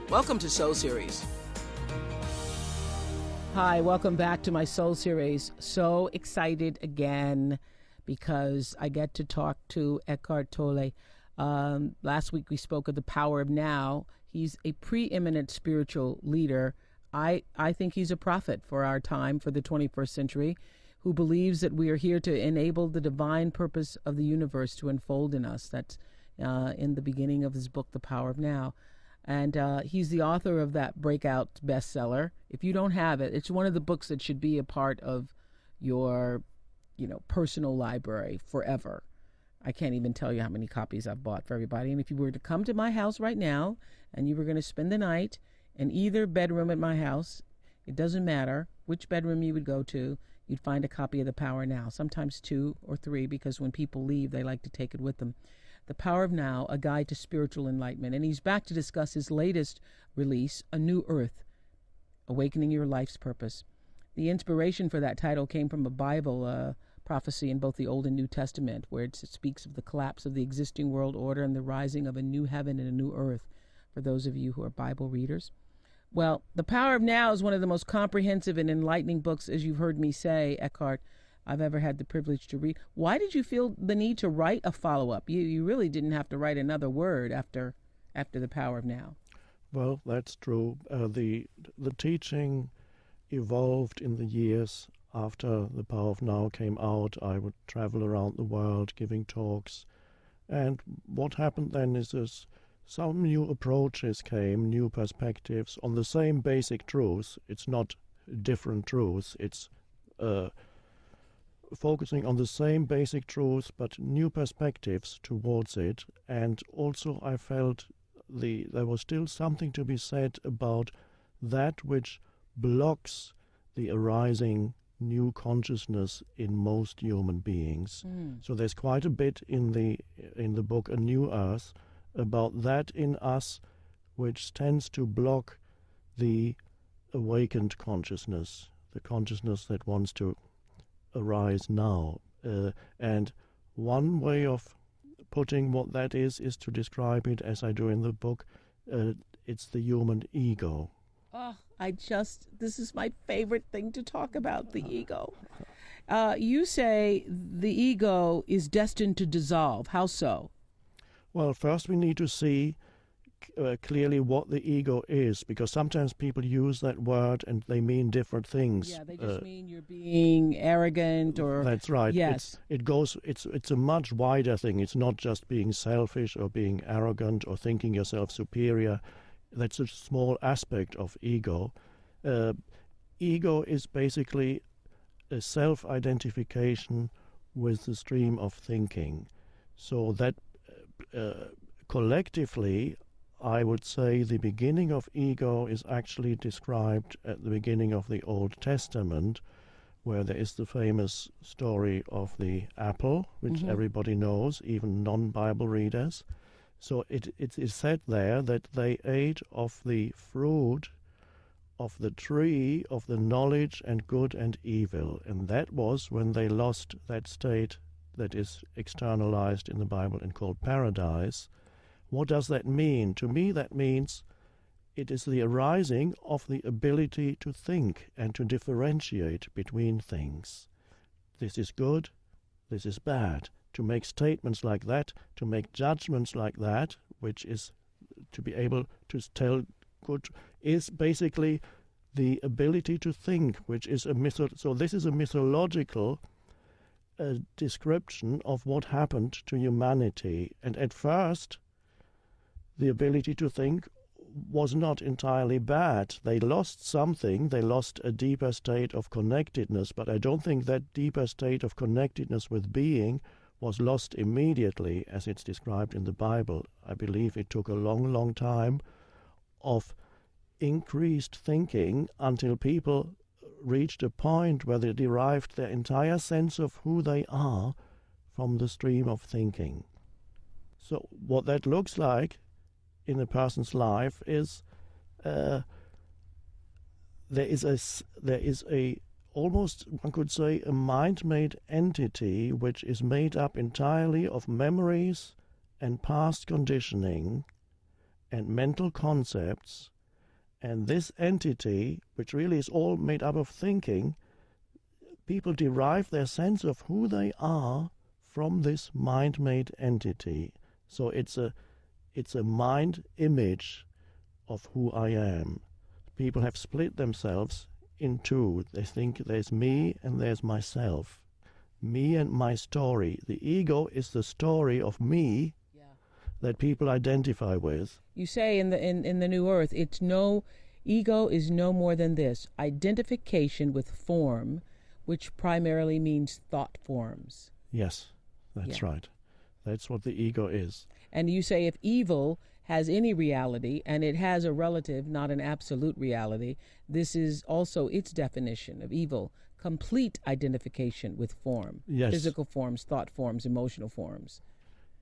Welcome to Soul Series. Hi, welcome back to my Soul Series. So excited again because I get to talk to Eckhart Tolle. Last week we spoke of the power of now. He's a preeminent spiritual leader. I think he's a prophet for our time, for the 21st century, who believes that we are here to enable the divine purpose of the universe to unfold in us. That's in the beginning of his book, The Power of Now. And he's the author of that breakout bestseller. If you don't have it, it's one of the books that should be a part of your, personal library forever. I can't even tell you how many copies I've bought for everybody. And if you were to come to my house right now and you were going to spend the night in either bedroom at my house, it doesn't matter which bedroom you would go to, you'd find a copy of The Power Now, sometimes 2 or 3, because when people leave, they like to take it with them. The Power of Now, A Guide to Spiritual Enlightenment. And he's back to discuss his latest release, A New Earth, Awakening Your Life's Purpose. The inspiration for that title came from a Bible prophecy in both the Old and New Testament, where it speaks of the collapse of the existing world order and the rising of a new heaven and a new earth, for those of you who are Bible readers. Well, The Power of Now is one of the most comprehensive and enlightening books, as you've heard me say, Eckhart, I've ever had the privilege to read. Why did you feel the need to write a follow-up? You really didn't have to write another word after The Power of Now. Well, that's true. The teaching evolved in the years after The Power of Now came out. I would travel around the world giving talks. And what happened then is some new approaches came, new perspectives on the same basic truths. It's not different truths. It's focusing on the same basic truths, but new perspectives towards it. And also I felt there was still something to be said about that which blocks the arising new consciousness in most human beings. So there's quite a bit in the book A New Earth about that in us which tends to block the awakened consciousness, the consciousness that wants to arise now. And one way of putting what that is to describe it, as I do in the book, it's the human ego. Oh, this is my favorite thing to talk about, the ego. You say the ego is destined to dissolve. How so? Well, first we need to see clearly what the ego is, because sometimes people use that word and they mean different things. Yeah, they just mean you're being arrogant or... That's right. Yes. It's a much wider thing. It's not just being selfish or being arrogant or thinking yourself superior. That's a small aspect of ego. Ego is basically a self-identification with the stream of thinking. So that collectively, I would say the beginning of ego is actually described at the beginning of the Old Testament, where there is the famous story of the apple, which everybody knows, even non-Bible readers. So it is said there that they ate of the fruit of the tree of the knowledge and good and evil. And that was when they lost that state that is externalized in the Bible and called paradise. What does that mean? To me, that means it is the arising of the ability to think and to differentiate between things. This is good, this is bad. To make statements like that, to make judgments like that, which is to be able to tell good, is basically the ability to think, which is so this is a mythological description of what happened to humanity. And at first, the ability to think was not entirely bad. They lost something. They lost a deeper state of connectedness, but I don't think that deeper state of connectedness with being was lost immediately, as it's described in the Bible. I believe it took a long, long time of increased thinking until people reached a point where they derived their entire sense of who they are from the stream of thinking. So what that looks like in a person's life is there is a almost, one could say, a mind-made entity which is made up entirely of memories and past conditioning and mental concepts And this entity, which really is all made up of thinking, people derive their sense of who they are from this mind-made entity. So it's a mind image of who I am. People have split themselves in two. They think there's me and there's myself. Me and my story. The ego is the story of me that people identify with. You say in the New Earth, ego is no more than this: identification with form, which primarily means thought forms. Yes, that's right. That's what the ego is. And you say if evil has any reality, and it has a relative, not an absolute reality, this is also its definition of evil: complete identification with form. Yes. Physical forms, thought forms, emotional forms.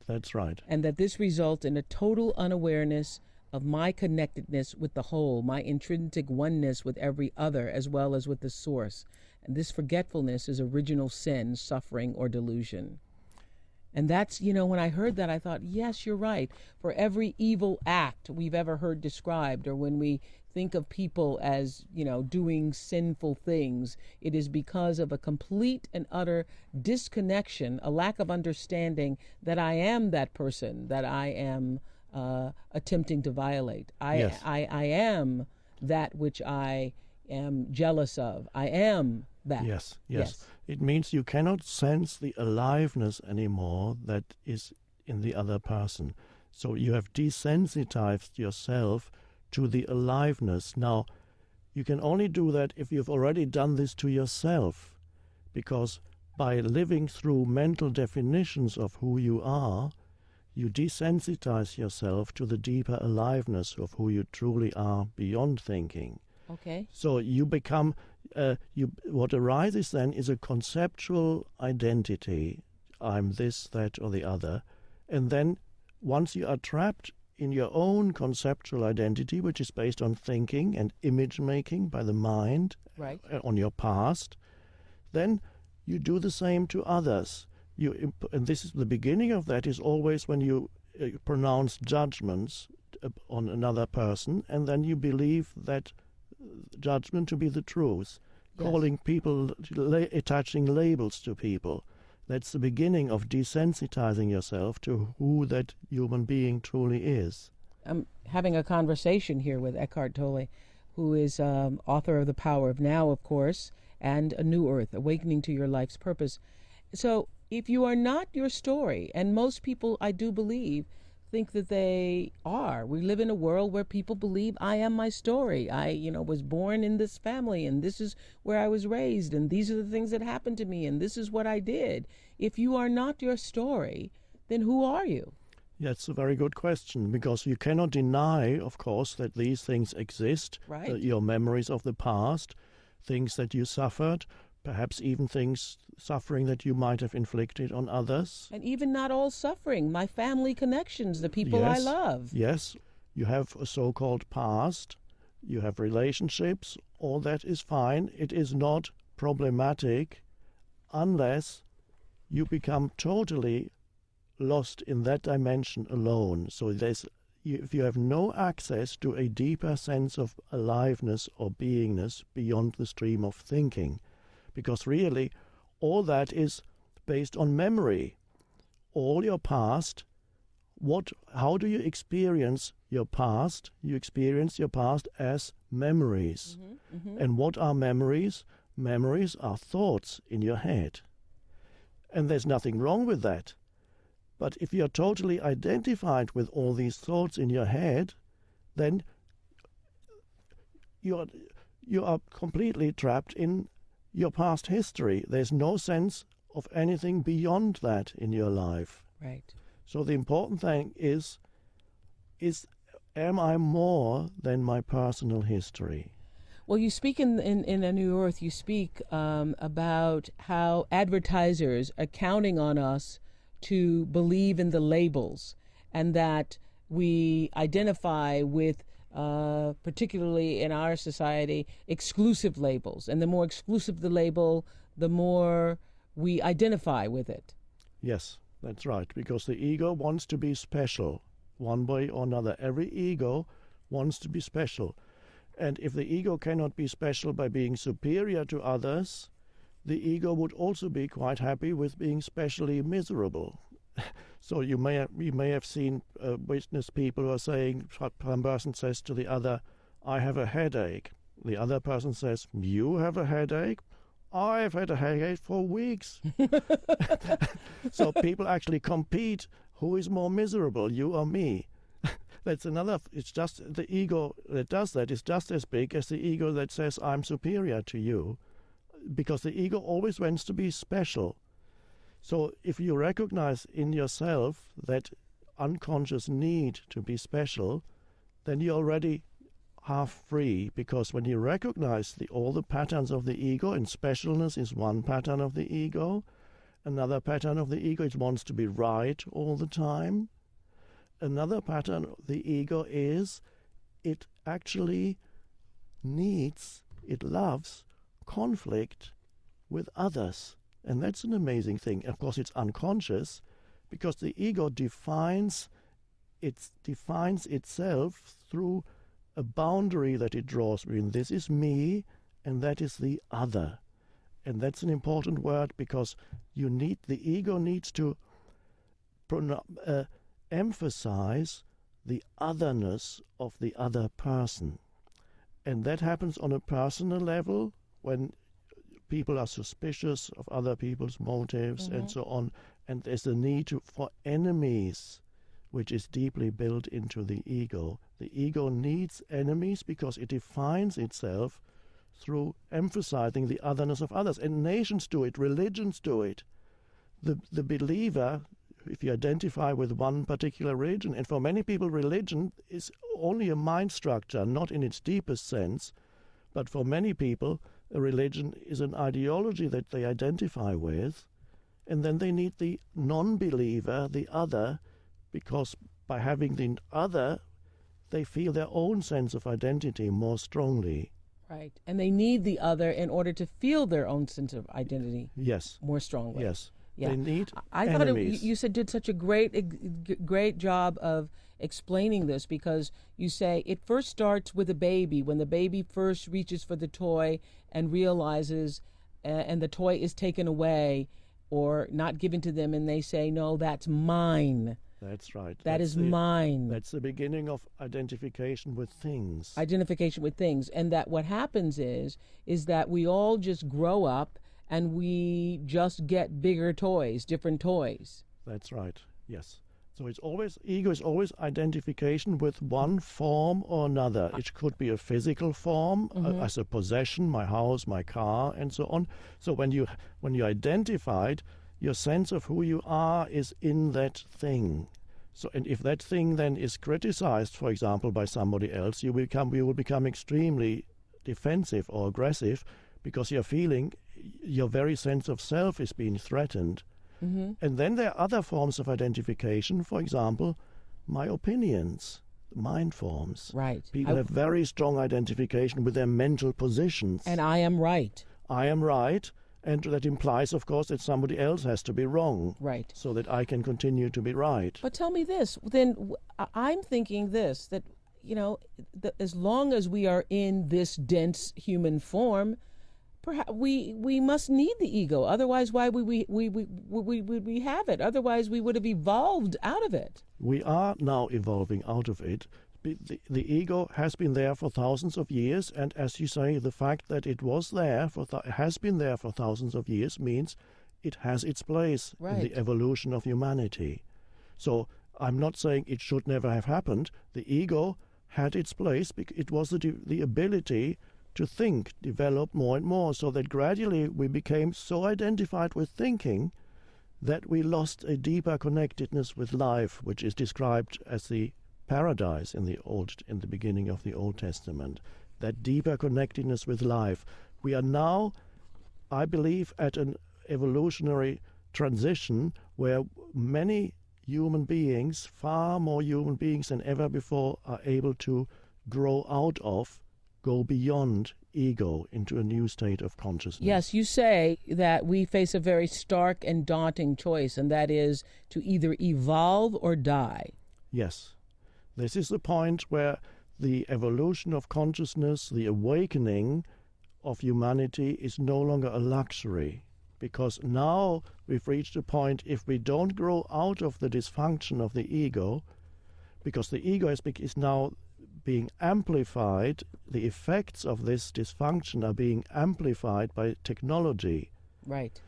That's right. And that this results in a total unawareness of my connectedness with the whole, my intrinsic oneness with every other, as well as with the source. And this forgetfulness is original sin, suffering, or delusion. And that's, when I heard that, I thought, yes, you're right. For every evil act we've ever heard described, or when we think of people as, doing sinful things, it is because of a complete and utter disconnection, a lack of understanding that I am that person that I am attempting to violate. I am that which I am jealous of. I am that. Yes. It means you cannot sense the aliveness anymore that is in the other person. So you have desensitized yourself to the aliveness. Now, you can only do that if you've already done this to yourself, because by living through mental definitions of who you are, you desensitize yourself to the deeper aliveness of who you truly are beyond thinking. Okay. So you become, what arises then is a conceptual identity. I'm this, that, or the other. And then once you are trapped in your own conceptual identity, which is based on thinking and image making by the mind, right, on your past, then you do the same to others. And this is the beginning of that is always when you pronounce judgments on another person, and then you believe that judgment to be the truth, calling people, attaching labels to people. That's the beginning of desensitizing yourself to who that human being truly is. I'm having a conversation here with Eckhart Tolle, who is author of The Power of Now, of course, and A New Earth, Awakening to Your Life's Purpose. So if you are not your story, and most people, I do believe, think that they are. We live in a world where people believe I am my story. I, was born in this family, and this is where I was raised, and these are the things that happened to me, and this is what I did. If you are not your story, then who are you? Yeah, it's a very good question, because you cannot deny, of course, that these things exist. Right. Your memories of the past, things that you suffered, perhaps even suffering that you might have inflicted on others. And even not all suffering, my family connections, the people I love. Yes, you have a so-called past, you have relationships, all that is fine. It is not problematic unless you become totally lost in that dimension alone. So if you have no access to a deeper sense of aliveness or beingness beyond the stream of thinking, because really all that is based on memory. All your past, how do you experience your past? You experience your past as memories. And what are memories? Memories are thoughts in your head. And there's nothing wrong with that. But if you're totally identified with all these thoughts in your head, then you are completely trapped in your past history. There's no sense of anything beyond that in your life. Right. So the important thing is am I more than my personal history? Well, you speak in A New Earth, you speak about how advertisers are counting on us to believe in the labels, and that we identify with, particularly in our society, exclusive labels. And the more exclusive the label, the more we identify with it. Yes, that's right, because the ego wants to be special one way or another. Every ego wants to be special. And if the ego cannot be special by being superior to others, the ego would also be quite happy with being specially miserable. So you may have seen witness people who are saying, one person says to the other, "I have a headache." The other person says, "You have a headache? I've had a headache for weeks." So people actually compete. Who is more miserable, you or me? That's another. It's just the ego that does that is just as big as the ego that says, "I'm superior to you," because the ego always wants to be special. So if you recognize in yourself that unconscious need to be special, then you're already half free, because when you recognize all the patterns of the ego, and specialness is one pattern of the ego, another pattern of the ego, it wants to be right all the time. Another pattern of the ego is it actually it loves conflict with others. And that's an amazing thing. Of course, it's unconscious, because the ego defines itself through a boundary that it draws between this is me and that is the other. And that's an important word, because the ego needs to emphasize the otherness of the other person. And that happens on a personal level when people are suspicious of other people's motives and so on. And there's a need for enemies, which is deeply built into the ego. The ego needs enemies because it defines itself through emphasizing the otherness of others. And nations do it, religions do it. The believer, if you identify with one particular religion, and for many people religion is only a mind structure, not in its deepest sense, but for many people a religion is an ideology that they identify with, and then they need the non-believer, the other, because by having the other, they feel their own sense of identity more strongly. Right. And they need the other in order to feel their own sense of identity more strongly. Yes. Yeah. They need I enemies. thought you did such a great job of explaining this, because you say it first starts with a baby, when the baby first reaches for the toy and realizes and the toy is taken away or not given to them, and they say, "No, that's mine." That's right. That is mine. That's the beginning of identification with things. Identification with things. And that what happens is that we all just grow up and we just get bigger toys, different toys. That's right, yes. So ego is always identification with one form or another. It could be a physical form, as a possession, my house, my car, and so on. So when you identified, your sense of who you are is in that thing. So, and if that thing then is criticized, for example, by somebody else, you will become extremely defensive or aggressive, because you're feeling your very sense of self is being threatened. And then there are other forms of identification. For example, my opinions, mind forms. Right. People have very strong identification with their mental positions. And I am right. I am right. And that implies, of course, that somebody else has to be wrong. Right. So that I can continue to be right. But tell me this, then I'm thinking this, that, as long as we are in this dense human form, perhaps we must need the ego. Otherwise, why would we have it? Otherwise, we would have evolved out of it. We are now evolving out of it. The ego has been there for thousands of years, and as you say, the fact that it was there has been there for thousands of years means it has its place in the evolution of humanity. So I'm not saying it should never have happened. The ego had its place because it was the ability to think developed more and more, so that gradually we became so identified with thinking that we lost a deeper connectedness with life, which is described as the paradise in the beginning of the Old Testament. That deeper connectedness with life. We are now, I believe, at an evolutionary transition where many human beings, far more human beings than ever before, are able to go beyond ego into a new state of consciousness. Yes, you say that we face a very stark and daunting choice, and that is to either evolve or die. Yes. This is the point where the evolution of consciousness, the awakening of humanity is no longer a luxury, because now we've reached a point, if we don't grow out of the dysfunction of the ego, because the ego is now being amplified, the effects of this dysfunction are being amplified by technology. Right.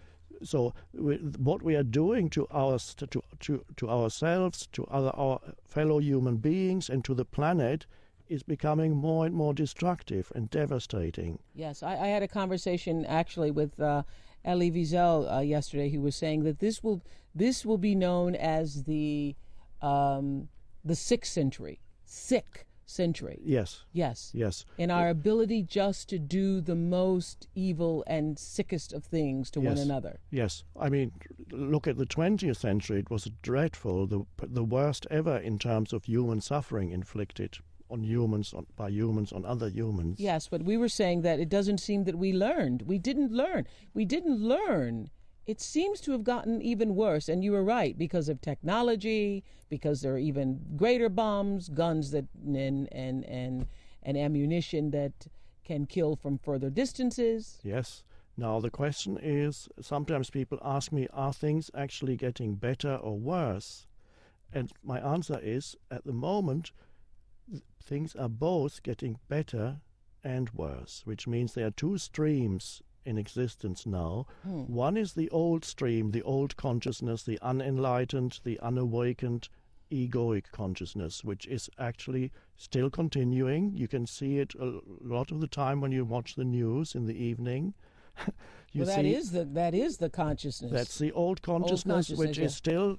So what we are doing to ourselves, to our fellow human beings, and to the planet is becoming more and more destructive and devastating. Yes, I had a conversation actually with Elie Wiesel yesterday. He was saying that this will be known as the 6th century. Sick century. Yes. Yes. Yes. In our ability just to do the most evil and sickest of things to one another. Yes. I mean, look at the 20th century. It was dreadful, the worst ever in terms of human suffering inflicted on humans, by humans on other humans. Yes, but we were saying that it doesn't seem that we learned. We didn't learn. It seems to have gotten even worse, and you were right, because of technology, because there are even greater bombs, guns that and ammunition that can kill from further distances. Yes. Now the question is, sometimes people ask me, are things actually getting better or worse? And my answer is, at the moment, things are both getting better and worse, which means there are two streams in existence now. One is the old stream, the old consciousness, the unenlightened, the unawakened, egoic consciousness, which is actually still continuing. You can see it a lot of the time when you watch the news in the evening. That is the consciousness. That's the old consciousness, which is still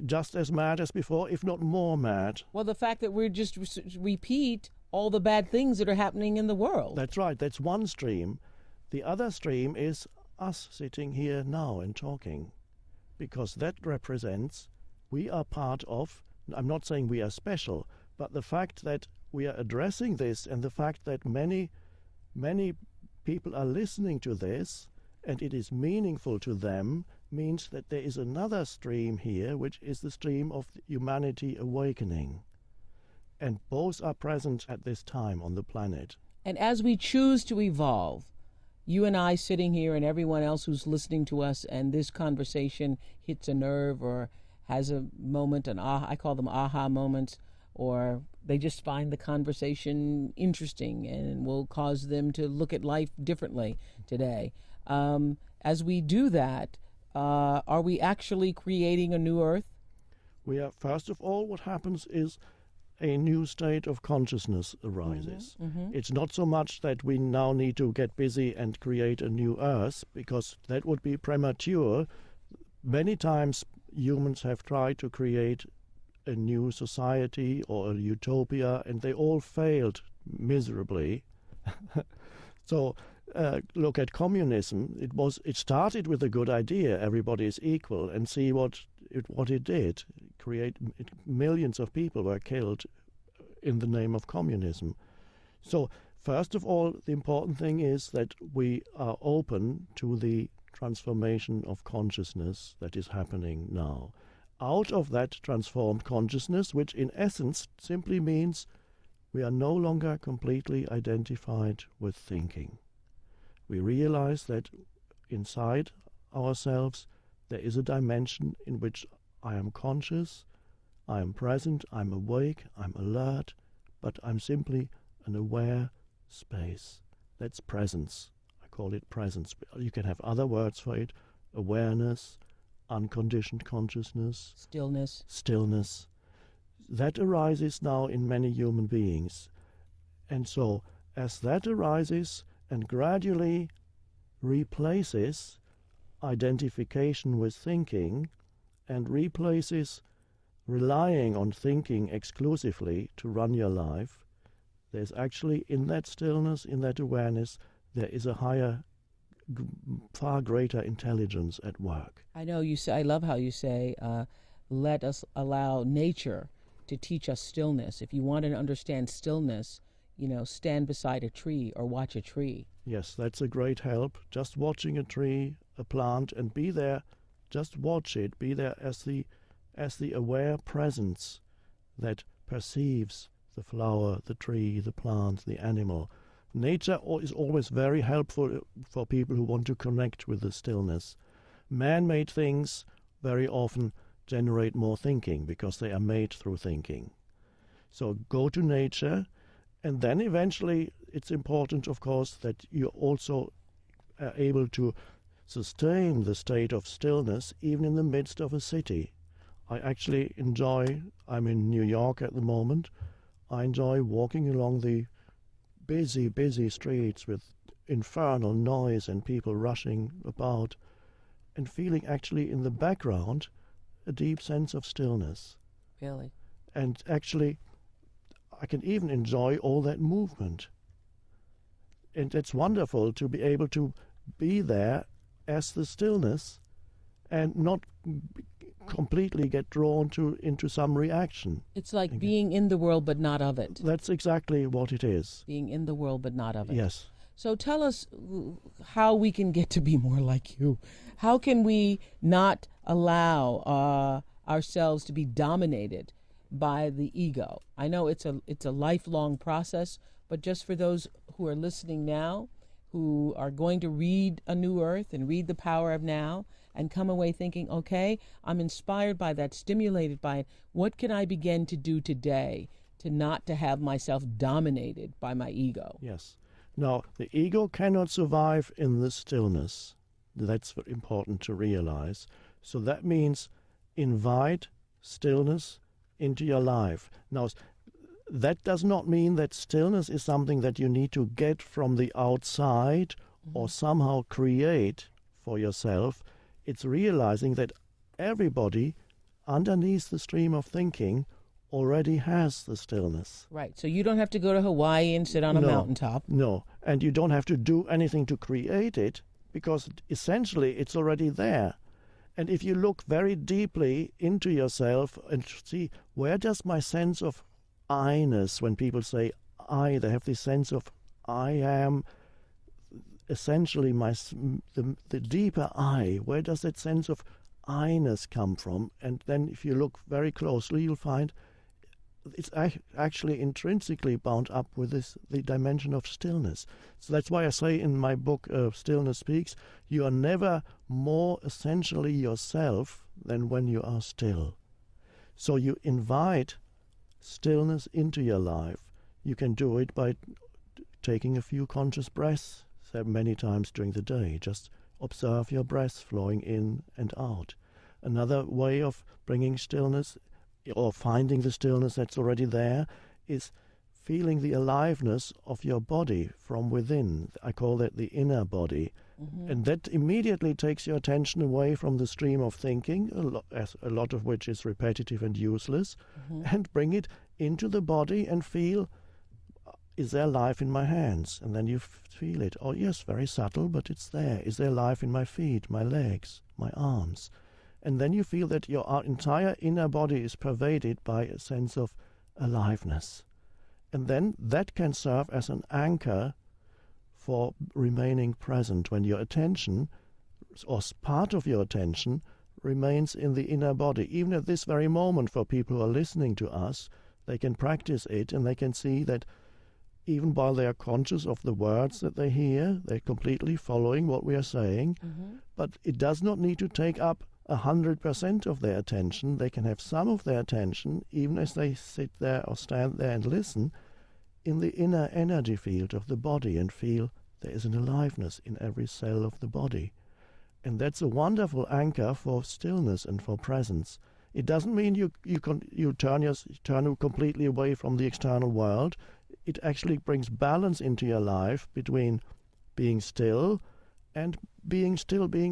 just as mad as before, if not more mad. Well, the fact that we're just repeat all the bad things that are happening in the world. That's right. That's one stream. The other stream is us sitting here now and talking, because that represents we are part of, I'm not saying we are special, but the fact that we are addressing this and the fact that many people are listening to this and it is meaningful to them means that there is another stream here, which is the stream of humanity awakening. And both are present at this time on the planet. And as we choose to evolve, you and I sitting here and everyone else who's listening to us, and this conversation hits a nerve or has a moment, I call them aha moments, or they just find the conversation interesting and will cause them to look at life differently today. As we do that, are we actually creating a new earth? We are, first of all, what happens is a new state of consciousness arises. It's not so much that we now need to get busy and create a new earth, because that would be premature. Many times humans have tried to create a new society or a utopia, and they all failed miserably. So look at communism. It started with a good idea, everybody is equal, and see what it did. Millions of people were killed in the name of communism. So first of all, the important thing is that we are open to the transformation of consciousness that is happening now. Out of that transformed consciousness, which in essence simply means we are no longer completely identified with thinking. We realize that inside ourselves there is a dimension in which I am conscious, I am present, I'm awake, I'm alert, but I'm simply an aware space. That's presence. I call it presence. You can have other words for it: awareness, unconditioned consciousness, stillness. That arises now in many human beings. And so, as that arises and gradually replaces identification with thinking and replaces relying on thinking exclusively to run your life, there's actually, in that stillness, in that awareness, there is a higher, far greater intelligence at work. I know you say, I love how you say, let us allow nature to teach us stillness. If you want to understand stillness, stand beside a tree or watch a tree. Yes, that's a great help. Just watching a tree, a plant, and be there, just watch it, be there as the aware presence that perceives the flower, the tree, the plant, the animal. Nature is always very helpful for people who want to connect with the stillness. Man-made things very often generate more thinking because they are made through thinking. So go to nature, and then eventually it's important, of course, that you also are able to sustain the state of stillness even in the midst of a city. I actually enjoy, I'm in New York at the moment, I enjoy walking along the busy streets with infernal noise and people rushing about, and feeling actually in the background a deep sense of stillness. Really? And actually, I can even enjoy all that movement. And it's wonderful to be able to be there as the stillness and not completely get drawn into some reaction. It's like being in the world but not of it. That's exactly what it is. Being in the world but not of it. Yes. So tell us how we can get to be more like you. How can we not allow ourselves to be dominated by the ego? I know it's a lifelong process, but just for those who are listening now, who are going to read A New Earth and read The Power of Now and come away thinking, okay, I'm inspired by that, stimulated by it. What can I begin to do today to not to have myself dominated by my ego? Yes. Now, the ego cannot survive in the stillness. That's important to realize. So that means invite stillness into your life. Now, that does not mean that stillness is something that you need to get from the outside or somehow create for yourself. It's realizing that everybody underneath the stream of thinking already has the stillness. Right. So you don't have to go to Hawaii and sit on a mountaintop. No. And you don't have to do anything to create it, because essentially it's already there. And if you look very deeply into yourself and see, where does my sense of I-ness, when people say I, they have this sense of I am essentially the deeper I. Where does that sense of I-ness come from? And then if you look very closely, you'll find it's actually intrinsically bound up with the dimension of stillness. So that's why I say in my book, Stillness Speaks, you are never more essentially yourself than when you are still. So you invite stillness into your life. You can do it by taking a few conscious breaths many times during the day. Just observe your breaths flowing in and out. Another way of bringing stillness or finding the stillness that's already there is feeling the aliveness of your body from within. I call that the inner body. Mm-hmm. And that immediately takes your attention away from the stream of thinking, a lot of which is repetitive and useless, and bring it into the body and feel, is there life in my hands? And then you feel it. Oh yes, very subtle, but it's there. Is there life in my feet, my legs, my arms? And then you feel that your entire inner body is pervaded by a sense of aliveness. And then that can serve as an anchor for remaining present when your attention, or part of your attention, remains in the inner body. Even at this very moment, for people who are listening to us, they can practice it and they can see that even while they are conscious of the words that they hear, they're completely following what we are saying. Mm-hmm. But it does not need to take up 100% of their attention. They can have some of their attention, even as they sit there or stand there and listen, in the inner energy field of the body, and feel there is an aliveness in every cell of the body. And that's a wonderful anchor for stillness and for presence. It doesn't mean you turn completely away from the external world. It actually brings balance into your life between being still and being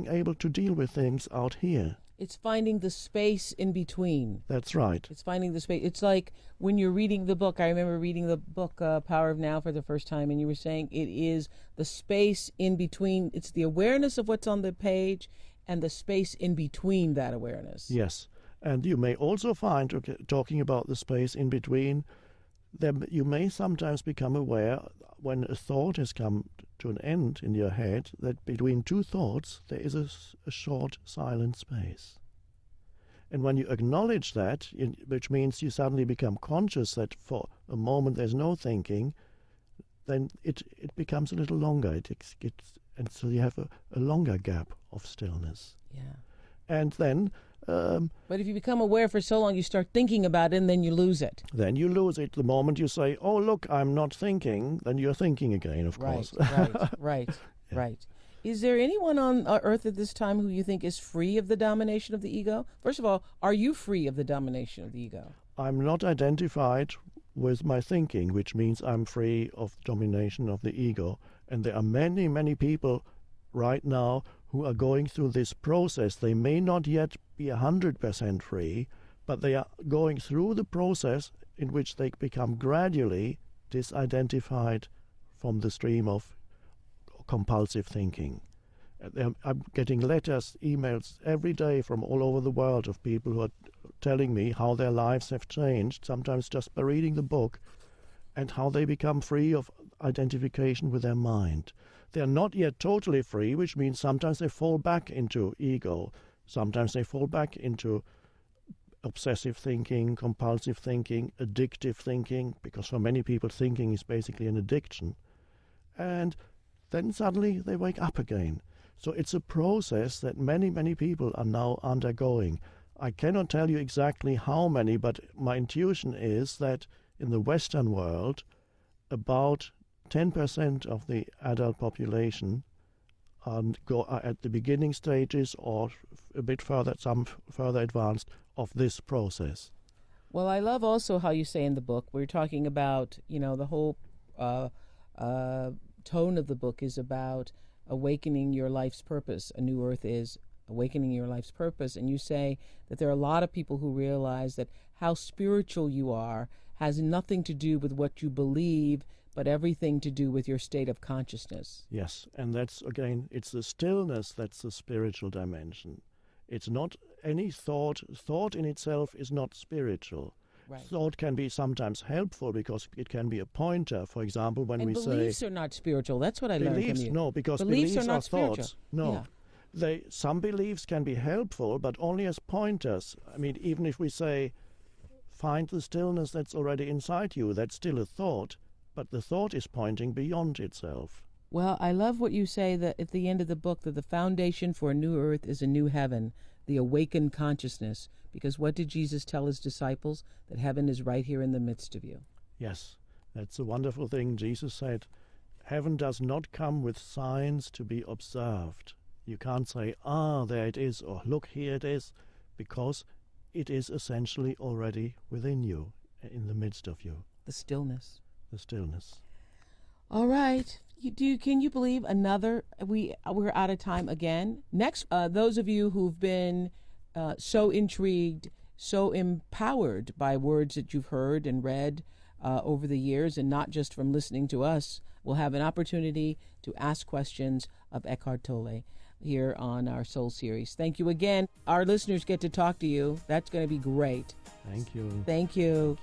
able to deal with things out here. It's finding the space in between. That's right. It's finding the space. It's like when you're reading the book. I remember reading the book Power of Now for the first time, and you were saying it is the space in between. It's the awareness of what's on the page and the space in between that awareness. Yes. And you may also find, talking about the space in between, that you may sometimes become aware when a thought has come to an end in your head, that between two thoughts there is a short silent space. And when you acknowledge that, which means you suddenly become conscious that for a moment there's no thinking, then it becomes a little longer. And so you have a longer gap of stillness. Yeah. And then... but if you become aware for so long, you start thinking about it, and then you lose it. Then you lose it. The moment you say, oh, look, I'm not thinking, then you're thinking again, of course. Right. Is there anyone on Earth at this time who you think is free of the domination of the ego? First of all, are you free of the domination of the ego? I'm not identified with my thinking, which means I'm free of domination of the ego. And there are many, many people right now who are going through this process. They may not yet be 100% free, but they are going through the process in which they become gradually disidentified from the stream of compulsive thinking. I'm getting letters, emails every day from all over the world of people who are telling me how their lives have changed, sometimes just by reading the book, and how they become free of identification with their mind. They are not yet totally free, which means sometimes they fall back into ego. Sometimes they fall back into obsessive thinking, compulsive thinking, addictive thinking, because for many people thinking is basically an addiction. And then suddenly they wake up again. So it's a process that many, many people are now undergoing. I cannot tell you exactly how many, but my intuition is that in the Western world, about 10% of the adult population are at the beginning stages or a bit further, some further advanced of this process. Well, I love also how you say in the book, we're talking about, the whole tone of the book is about awakening your life's purpose. A New Earth is awakening your life's purpose. And you say that there are a lot of people who realize that how spiritual you are has nothing to do with what you believe, but everything to do with your state of consciousness. Yes, and that's, again, it's the stillness that's the spiritual dimension. It's not any thought. Thought in itself is not spiritual. Right. Thought can be sometimes helpful because it can be a pointer. For example, when we say... beliefs are not spiritual. That's what I learned from you. No, because beliefs are not thoughts. No. Yeah. Some beliefs can be helpful, but only as pointers. I mean, even if we say, find the stillness that's already inside you, that's still a thought. But the thought is pointing beyond itself. Well, I love what you say that at the end of the book, that the foundation for a new earth is a new heaven, the awakened consciousness. Because what did Jesus tell his disciples? That heaven is right here in the midst of you. Yes, that's a wonderful thing. Jesus said, heaven does not come with signs to be observed. You can't say, there it is, or look, here it is, because it is essentially already within you, in the midst of you. The stillness. The stillness. All right. Can you believe another? We're out of time again. Next, those of you who've been so intrigued, so empowered by words that you've heard and read over the years, and not just from listening to us, will have an opportunity to ask questions of Eckhart Tolle here on our Soul Series. Thank you again. Our listeners get to talk to you. That's going to be great. Thank you. Thank you.